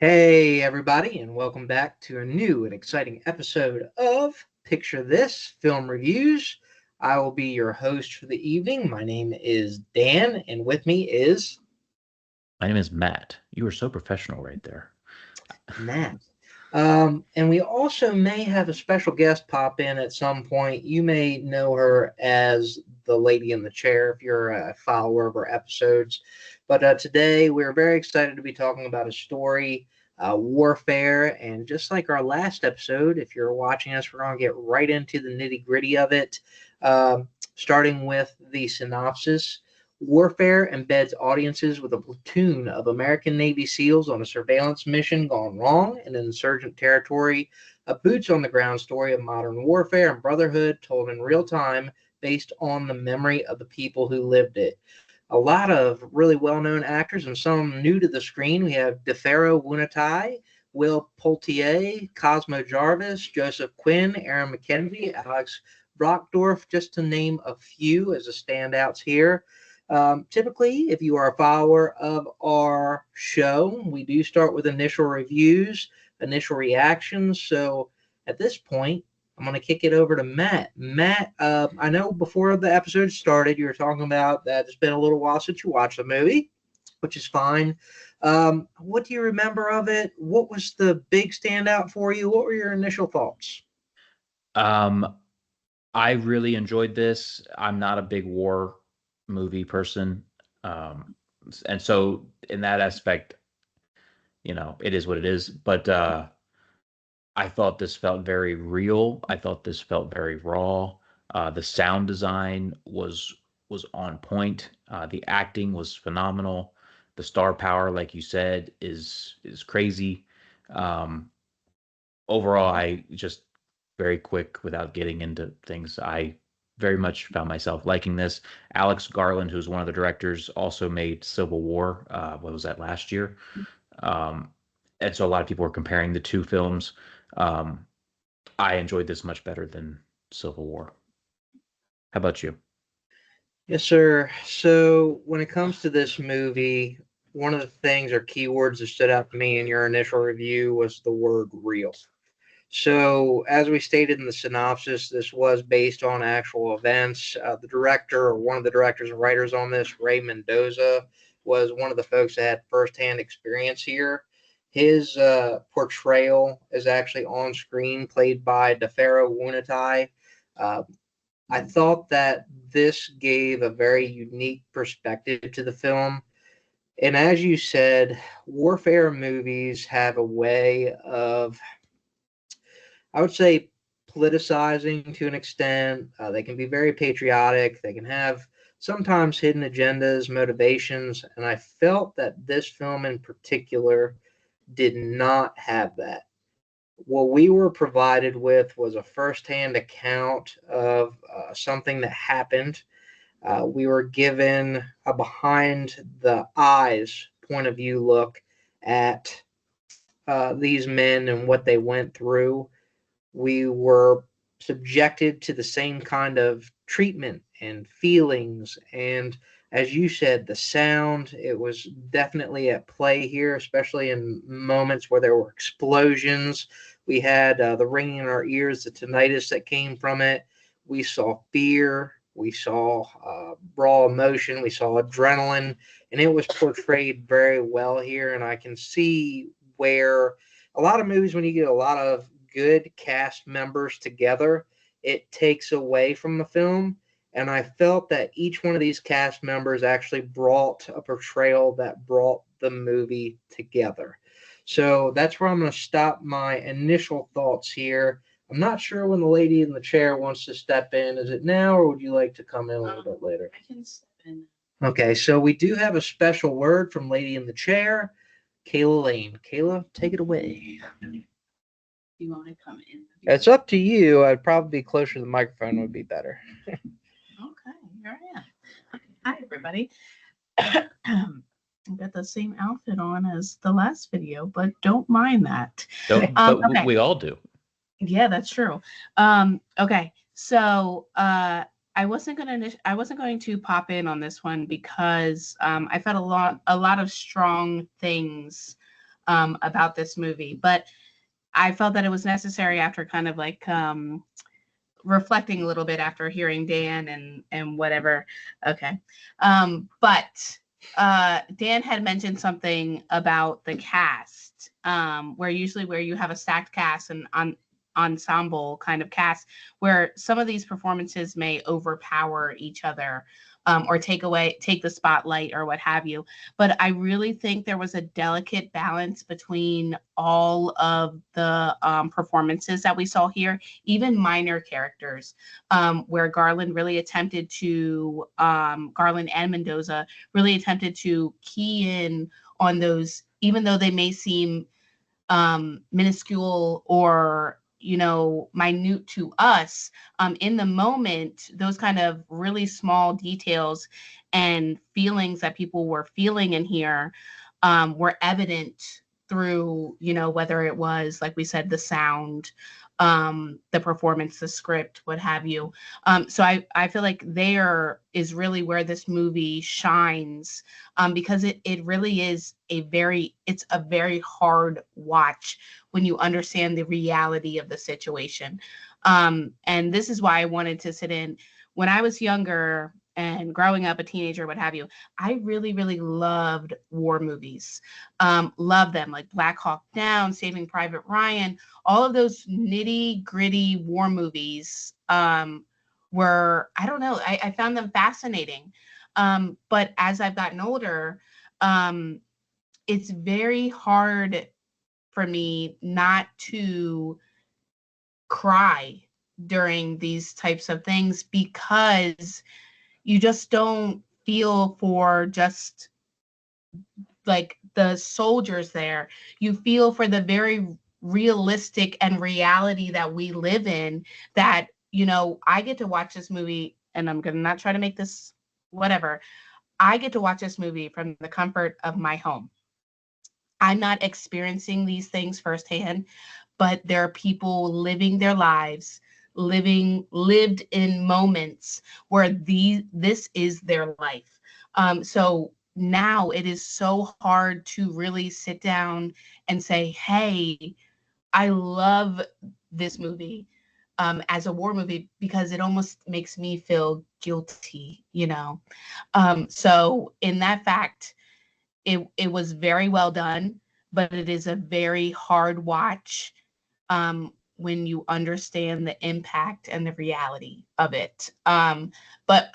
Hey, everybody, and welcome back to a new and exciting episode of Picture This Film Reviews. I will be your host for the evening. My name is Dan, and with me is My name is Matt. You were so professional right there. Matt. And we also may have a special guest pop in at some point. You may know her as the lady in the chair if you're a follower of our episodes. But today we're very excited to be talking about a story, warfare. And just like our last episode, if you're watching us, we're going to get right into the nitty gritty of it, starting with the synopsis. Warfare embeds audiences with a platoon of American Navy SEALs on a surveillance mission gone wrong in insurgent territory. A boots on the ground story of modern warfare and brotherhood told in real time based on the memory of the people who lived it. A lot of really well known actors and some new to the screen. We have DeFaro Woon-A-Tai, Will Poultier, Cosmo Jarvis, Joseph Quinn, Aaron McKenzie, Alex Brockdorf, just to name a few as the standouts here. Typically, if you are a follower of our show, we do start with initial reviews, initial reactions. So at this point, I'm going to kick it over to Matt. Matt, I know before the episode started, you were talking about that it's been a little while since you watched the movie, which is fine. What do you remember of it? What was the big standout for you? What were your initial thoughts? Um, I really enjoyed this. I'm not a big war movie person. Um, and so in that aspect, it is what it is. But I thought this felt very real. I thought this felt very raw. The sound design was on point. The acting was phenomenal. The star power, like you said, is crazy. Um, Overall, I just very quick without getting into things. I very much found myself liking this. Alex Garland, who's one of the directors, also made Civil War. What was that last year? Um, and so a lot of people were comparing the two films. Um, I enjoyed this much better than Civil War. How about you? Yes, sir. So when it comes to this movie, one of the things or keywords that stood out to me in your initial review was the word real. So, as we stated in the synopsis, this was based on actual events. The director, or one of the directors and writers on this, Ray Mendoza, was one of the folks that had firsthand experience here. His portrayal is actually on screen, played by DeFaro Woon-A-Tai. Uh, I thought that this gave a very unique perspective to the film. And as you said, warfare movies have a way of, I would say, politicizing to an extent. They can be very patriotic. They can have sometimes hidden agendas, motivations. And I felt that this film in particular did not have that. What we were provided with was a firsthand account of something that happened. We were given a behind the eyes point of view look at these men and what they went through. We were subjected to the same kind of treatment and feelings. And as you said, the sound, it was definitely at play here, especially in moments where there were explosions. We had the ringing in our ears, the tinnitus that came from it. We saw fear. We saw raw emotion. We saw adrenaline. And it was portrayed very well here. And I can see where a lot of movies, when you get a lot of good cast members together, it takes away from the film. And I felt that each one of these cast members actually brought a portrayal that brought the movie together. So that's where I'm going to stop my initial thoughts here. I'm not sure when the lady in the chair wants to step in. Is it now, or would you like to come in a little bit later? I can step in. Okay, so we do have a special word from Lady in the Chair, Cayla Lane. Cayla, take it away. You want to come in? It's up to you. I'd probably be closer to the microphone would be better. Okay, here I am. Okay, hi everybody. I've got the same outfit on as the last video, but don't mind that. Don't, but Okay. we all do. Yeah, that's true. Okay, so I wasn't going to pop in on this one because I felt a lot of strong things about this movie, but I felt that it was necessary after kind of like reflecting a little bit after hearing Dan and whatever. Okay. But Dan had mentioned something about the cast, where usually where you have a stacked cast and ensemble kind of cast, where some of these performances may overpower each other, or take the spotlight or what have you. But I really think there was a delicate balance between all of the performances that we saw here, even minor characters, where Garland and Mendoza really attempted to key in on those, even though they may seem minuscule or minute to us. In the moment, those kind of really small details and feelings that people were feeling in here were evident through, whether it was, like we said, the sound, the performance, the script, what have you. So I feel like there is really where this movie shines, because it really is it's a very hard watch when you understand the reality of the situation. And this is why I wanted to sit in. When I was younger and growing up, a teenager, what have you, I really, really loved war movies. Loved them, like Black Hawk Down, Saving Private Ryan, all of those nitty gritty war movies were, I don't know, I found them fascinating. But as I've gotten older, it's very hard for me not to cry during these types of things, because you just don't feel for just like the soldiers there. You feel for the very realistic and reality that we live in, that, I get to watch this movie, and I'm going to not try to make this whatever. I get to watch this movie from the comfort of my home. I'm not experiencing these things firsthand, but there are people living their lives, lived in moments where this is their life. So now it is so hard to really sit down and say, hey, I love this movie as a war movie, because it almost makes me feel guilty. So in that fact, it was very well done, but it is a very hard watch when you understand the impact and the reality of it. But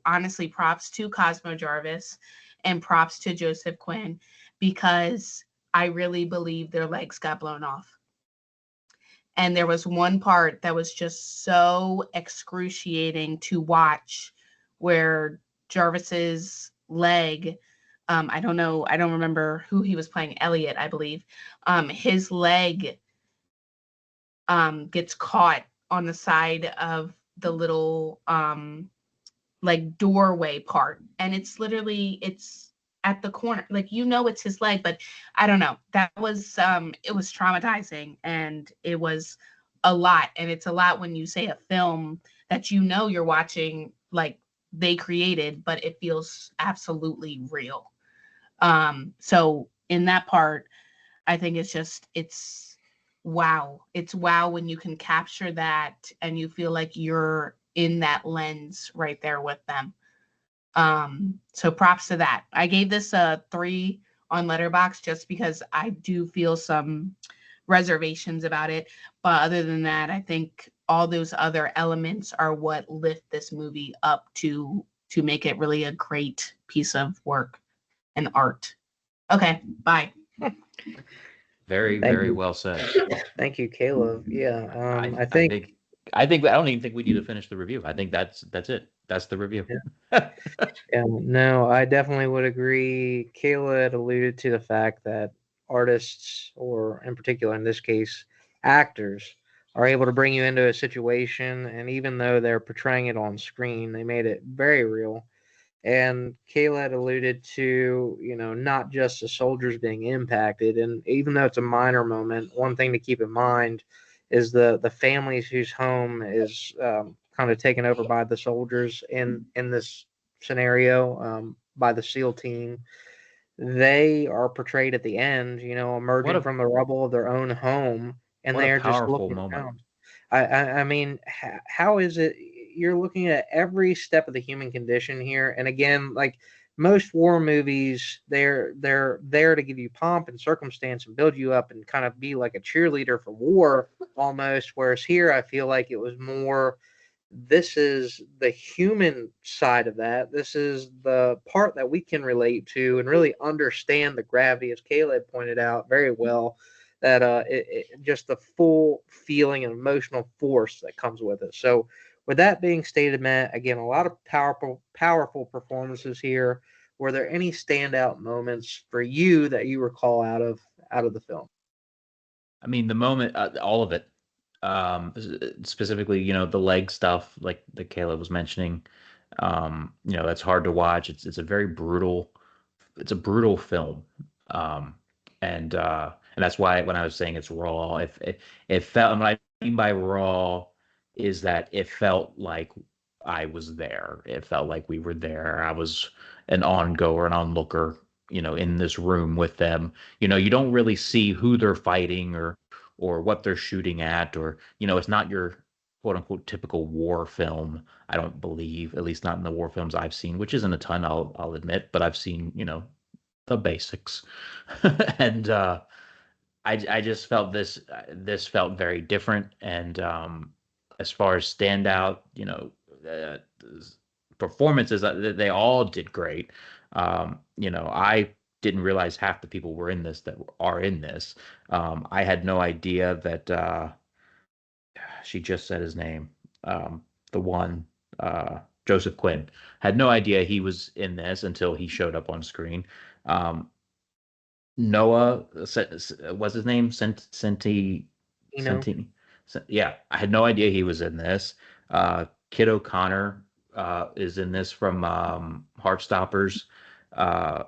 honestly, props to Cosmo Jarvis and props to Joseph Quinn, because I really believe their legs got blown off. And there was one part that was just so excruciating to watch, where Jarvis's leg, I don't know, I don't remember who he was playing, Elliot, I believe. His leg gets caught on the side of the little like doorway part, and it's at the corner, like, it's his leg, but I don't know, that was it was traumatizing, and it was a lot. And it's a lot when you say a film that you're watching, like, they created, but it feels absolutely real. So in that part, I think it's wow. It's wow when you can capture that and you feel like you're in that lens right there with them. So props to that. I gave this a 3 on Letterboxd just because I do feel some reservations about it. But other than that, I think all those other elements are what lift this movie up to make it really a great piece of work and art. Okay, bye. Very, Thank very you. well said. Thank you, Cayla. Yeah, I I think I don't even think we need to finish the review. I think that's it. That's the review. yeah, no, I definitely would agree. Cayla had alluded to the fact that artists, or in particular in this case, actors, are able to bring you into a situation, and even though they're portraying it on screen, they made it very real. And Cayla had alluded to, not just the soldiers being impacted, and even though it's a minor moment, one thing to keep in mind is the families whose home is kind of taken over by the soldiers in this scenario, by the SEAL team. they are portrayed at the end, What emerging a from the rubble of their own home, and what a they are just powerful looking moment. around. I mean, how is it you're looking at every step of the human condition here? And again, like most war movies, they're there to give you pomp and circumstance and build you up and kind of be like a cheerleader for war almost. Whereas here, I feel like it was more, this is the human side of that. This is the part that we can relate to and really understand the gravity, as Caleb pointed out very well, that just the full feeling and emotional force that comes with it. So, with that being stated, Matt, again, a lot of powerful performances here. Were there any standout moments for you that you recall out of the film? I mean, the moment, all of it, specifically, the leg stuff, like that Caleb was mentioning. That's hard to watch. It's a brutal film, um, and that's why when I was saying it's raw, if it felt, and what I mean by raw is that it felt like I was there. It felt like we were there. I was an ongoer, an onlooker, in this room with them. You don't really see who they're fighting or what they're shooting at, or it's not your quote unquote typical war film. I don't believe, at least not in the war films I've seen, which isn't a ton, I'll admit, but I've seen, the basics. And I just felt this felt very different. And as far as standout, performances, they all did great. I didn't realize half the people were in this that are in this. I had no idea that she just said his name. The one, Joseph Quinn. Had no idea he was in this until he showed up on screen. Um, Noah was his name? You know, Senti. Yeah, I had no idea he was in this. Kid O'Connor is in this from Heartstoppers. Uh,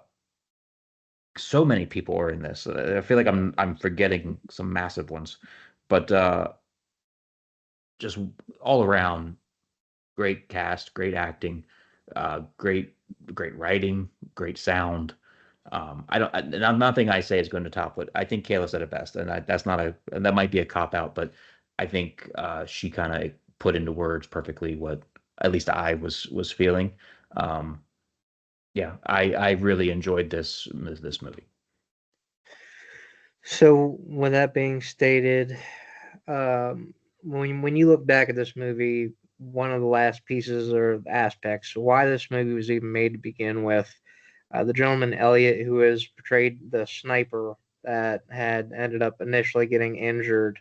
so many people are in this. I feel like I'm forgetting some massive ones, but just all around great cast, great acting, great writing, great sound. I don't, and nothing I say is going to top what I think Kayla said it best, and that's not and that might be a cop out, but I think she kind of put into words perfectly what at least I was feeling. Um, yeah, I really enjoyed this movie. so with that being stated, when you look back at this movie, one of the last pieces or aspects why this movie was even made to begin with, the gentleman Elliot, who has portrayed the sniper that had ended up initially getting injured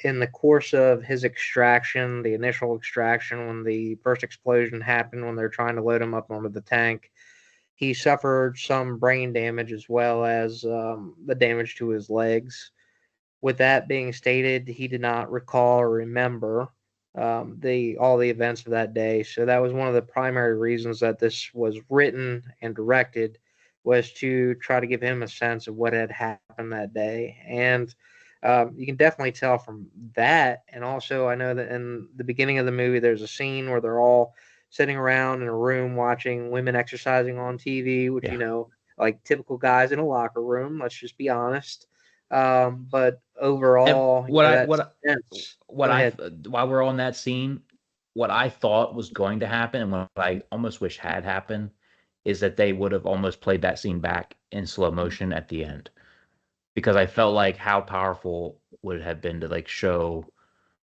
in the course of his extraction, the initial extraction when the first explosion happened when they're trying to load him up onto the tank. He suffered some brain damage as well as the damage to his legs. With that being stated, he did not recall or remember the all the events of that day. So that was one of the primary reasons that this was written and directed, was to try to give him a sense of what had happened that day. And you can definitely tell from that. And also, I know that in the beginning of the movie, there's a scene where they're all sitting around in a room watching women exercising on TV, which, Yeah. like typical guys in a locker room. Let's just be honest. But And overall, what I that what sense. what Go I ahead. while we're on that scene, what I thought was going to happen, and what I almost wish had happened, is that they would have almost played that scene back in slow motion at the end, because I felt like how powerful would it have been to like show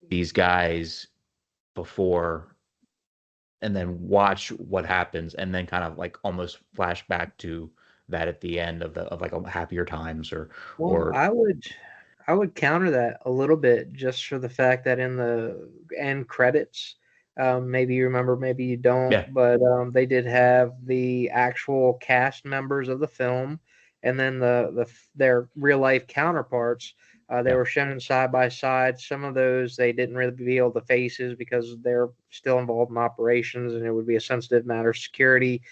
these guys before and then watch what happens and then kind of like almost flash back to that at the end of like a happier times Well, or I would counter that a little bit just for the fact that in the end credits, maybe you remember, maybe you don't, yeah, but they did have the actual cast members of the film, and then their real life counterparts. They yeah, were shown side by side. Some of those they didn't really reveal the faces because they're still involved in operations, and it would be a sensitive matter of security.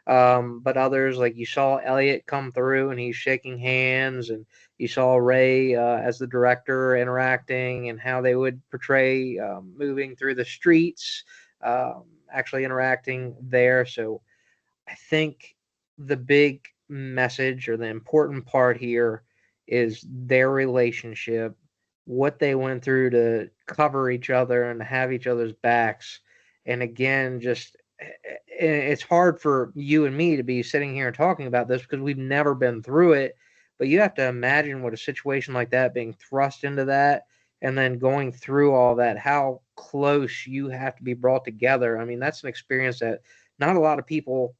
But others, like you saw Elliot come through and he's shaking hands, and you saw Ray as the director interacting and how they would portray moving through the streets, actually interacting there. So I think the big message or the important part here is their relationship, what they went through to cover each other and have each other's backs. And again, just it's hard for you and me to be sitting here and talking about this because we've never been through it. But you have to imagine what a situation like that being thrust into that and then going through all that, how close you have to be brought together. I mean, that's an experience that not a lot of people,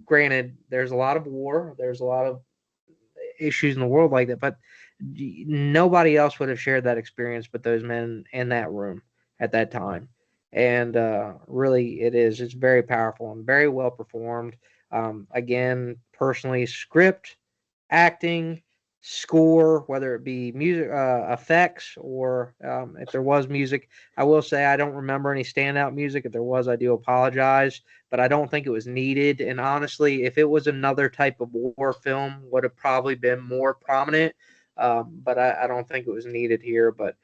granted, there's a lot of war, there's a lot of issues in the world like that, but nobody else would have shared that experience but those men in that room at that time. And really, it's very powerful and very well performed. Again, personally, script, acting, score, whether it be music effects or if there was music. I will say I don't remember any standout music. If there was, I do apologize, but I don't think it was needed. And honestly, if it was another type of war film, would have probably been more prominent. But I don't think it was needed here. But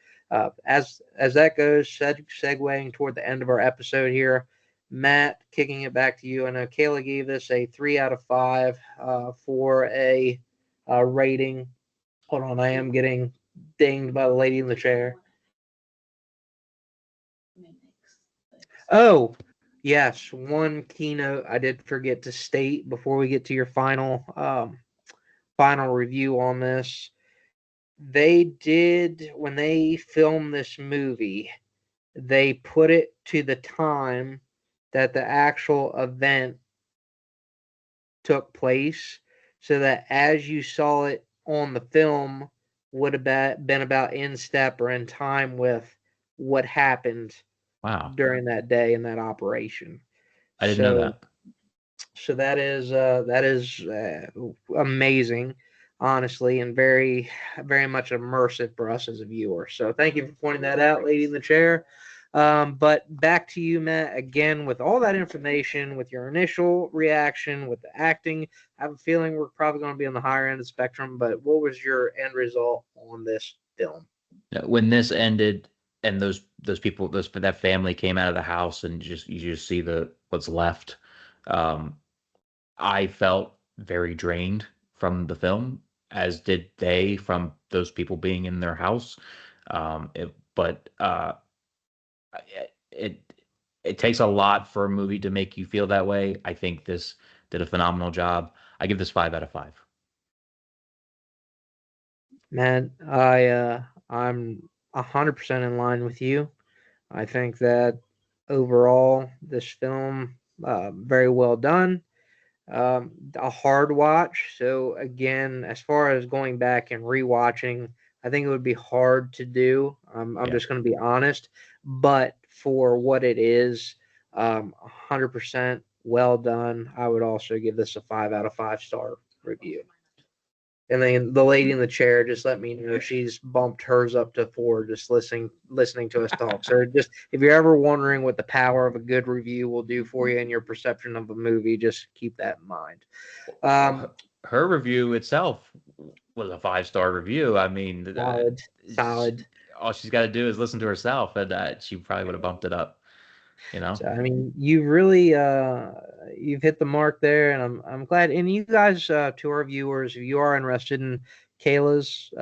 as that goes, segueing toward the end of our episode here, Matt, kicking it back to you. I know Cayla gave this a 3 out of 5 for a rating. Hold on, I am getting dinged by the lady in the chair. Oh, yes, one keynote I did forget to state before we get to your final review on this. They did, when they filmed this movie, they put it to the time that the actual event took place so that as you saw it on the film would have been about in step or in time with what happened Wow. during that day in that operation. I didn't know So that. so that is amazing, honestly, and very very much immersive for us as a viewer. So thank you for pointing that out, lady in the chair. But back to you, Matt. Again, with all that information, with your initial reaction, with the acting, I have a feeling we're probably going to be on the higher end of the spectrum. But what was your end result on this film? When this ended and those people, that family came out of the house and you just see the what's left, um, I felt very drained from the film, as did they from those people being in their house. But it it takes a lot for a movie to make you feel that way. I think this did a phenomenal job. I give this 5 out of 5. Matt, I'm 100% in line with you. I think that overall, this film very well done. A hard watch. So again, as far as going back and rewatching, I think it would be hard to do. I'm Yeah. just going to be honest. But for what it is, 100% well done. I would also give this a 5 out of 5 star review. And then the lady in the chair just let me know she's bumped hers up to 4 just listening to us talk. So just if you're ever wondering what the power of a good review will do for you in your perception of a movie, just keep that in mind. Um, Her review itself was a 5-star review. I mean, solid. all she's got to do is listen to herself, and she probably would have bumped it up. You know. So I mean, you really you've hit the mark there, and I'm glad. And you guys, to our viewers, if you are interested in Cayla's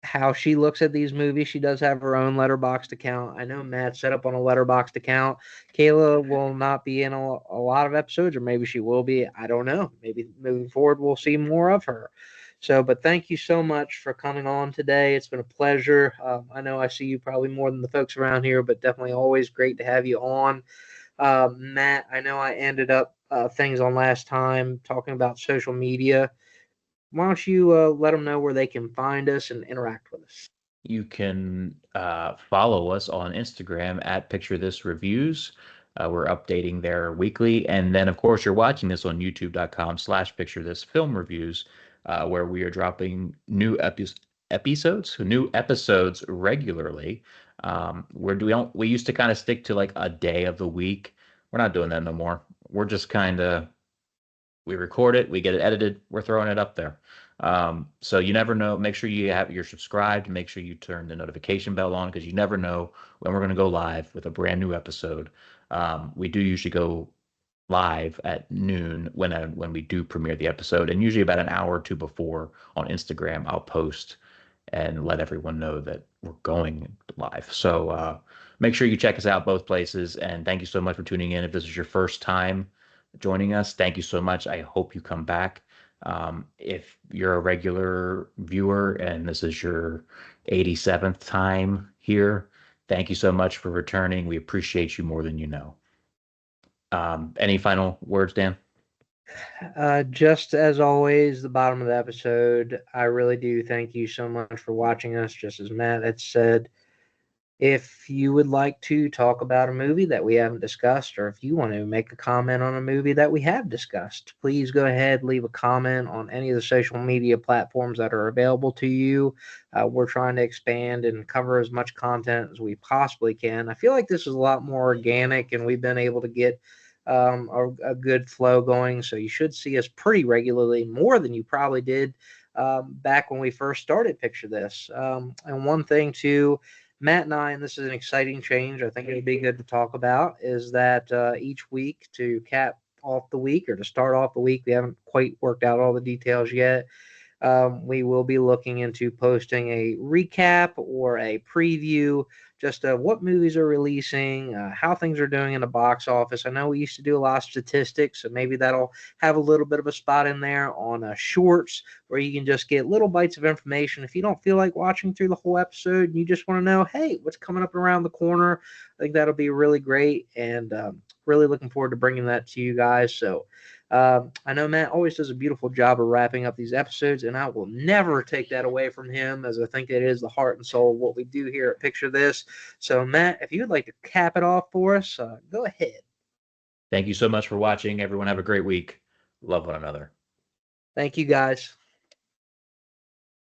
how she looks at these movies. She does have her own letterboxed account. I know Matt set up on a letterboxed account. Cayla will not be in a lot of episodes, or maybe she will be. I don't know. Maybe moving forward, we'll see more of her. So, but thank you so much for coming on today. It's been a pleasure. I know I see you probably more than the folks around here, but definitely always great to have you on. Matt, I know I ended up things on last time talking about social media. Why don't you let them know where they can find us and interact with us? You can follow us on Instagram at Picture This Reviews. We're updating there weekly. And then, of course, you're watching this on youtube.com/Picture This Film Reviews, where we are dropping new episodes regularly. We used to kind of stick to like a day of the week. We're not doing that no more. We're just kind of we record it, we get it edited, we're throwing it up there. So you never know. Make sure you're subscribed. Make sure you turn the notification bell on, because you never know when we're going to go live with a brand new episode. We do usually go live at noon when we do premiere the episode, and usually about an hour or two before on Instagram, I'll post and let everyone know that we're going live. So make sure you check us out both places. And thank you so much for tuning in. If this is your first time joining us, thank you so much. I hope you come back. If you're a regular viewer and this is your 87th time here, thank you so much for returning. We appreciate you more than you know. Any final words, Dan? Just as always, the bottom of the episode, I really do thank you so much for watching us. Just as Matt had said, if you would like to talk about a movie that we haven't discussed, or if you want to make a comment on a movie that we have discussed, please go ahead, leave a comment on any of the social media platforms that are available to you. We're trying to expand and cover as much content as we possibly can. I feel like this is a lot more organic, and we've been able to get a good flow going. So you should see us pretty regularly, more than you probably did back when we first started Picture This. And one thing, too, Matt and I, and this is an exciting change, I think it would be good to talk about, is that each week to cap off the week or to start off the week, we haven't quite worked out all the details yet. We will be looking into posting a recap or a preview, just what movies are releasing, how things are doing in the box office. I know we used to do a lot of statistics, so maybe that'll have a little bit of a spot in there on shorts where you can just get little bites of information. If you don't feel like watching through the whole episode and you just want to know, hey, what's coming up around the corner, I think that'll be really great, and really looking forward to bringing that to you guys. So, I know Matt always does a beautiful job of wrapping up these episodes, and I will never take that away from him, as I think it is the heart and soul of what we do here at Picture This. So, Matt, if you would like to cap it off for us, go ahead. Thank you so much for watching. Everyone have a great week. Love one another. Thank you, guys.